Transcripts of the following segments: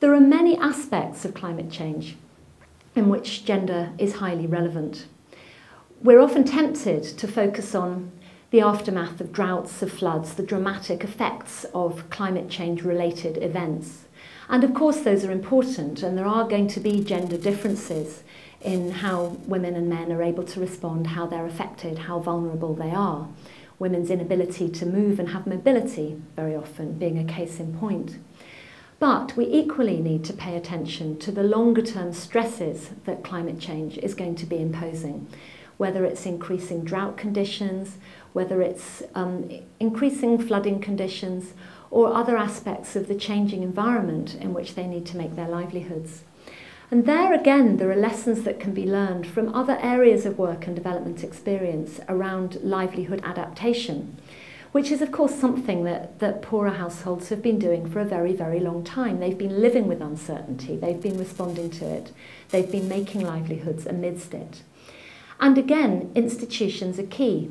There are many aspects of climate change in which gender is highly relevant. We're often tempted to focus on the aftermath of droughts, of floods, the dramatic effects of climate change related events. And of course those are important, and there are going to be gender differences in how women and men are able to respond, how they're affected, how vulnerable they are. Women's inability to move and have mobility very often being a case in point. But we equally need to pay attention to the longer term stresses that climate change is going to be imposing, whether it's increasing drought conditions, whether it's increasing flooding conditions, or other aspects of the changing environment in which they need to make their livelihoods. And there again, there are lessons that can be learned from other areas of work and development experience around livelihood adaptation, which is of course something that poorer households have been doing for a very, very long time. They've been living with uncertainty, they've been responding to it, they've been making livelihoods amidst it. And again, institutions are key.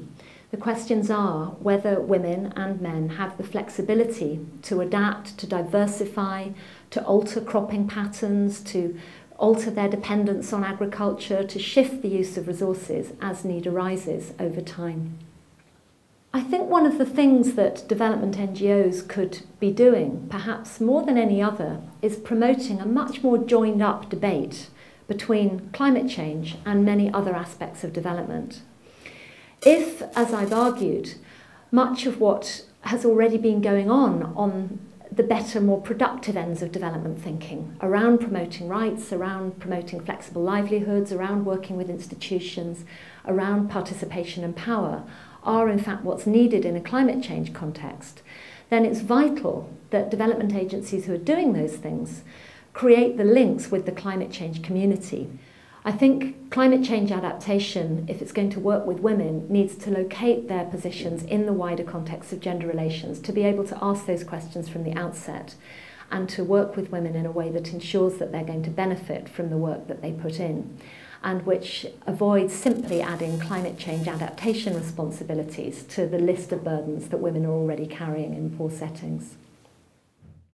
The questions are whether women and men have the flexibility to adapt, to diversify, to alter cropping patterns, to alter their dependence on agriculture, to shift the use of resources as need arises over time. I think one of the things that development NGOs could be doing, perhaps more than any other, is promoting a much more joined up debate between climate change and many other aspects of development. If, as I've argued, much of what has already been going on the better, more productive ends of development thinking, around promoting rights, around promoting flexible livelihoods, around working with institutions, around participation and power, are in fact what's needed in a climate change context, then it's vital that development agencies who are doing those things create the links with the climate change community. I think climate change adaptation, if it's going to work with women, needs to locate their positions in the wider context of gender relations, to be able to ask those questions from the outset and to work with women in a way that ensures that they're going to benefit from the work that they put in, and which avoids simply adding climate change adaptation responsibilities to the list of burdens that women are already carrying in poor settings.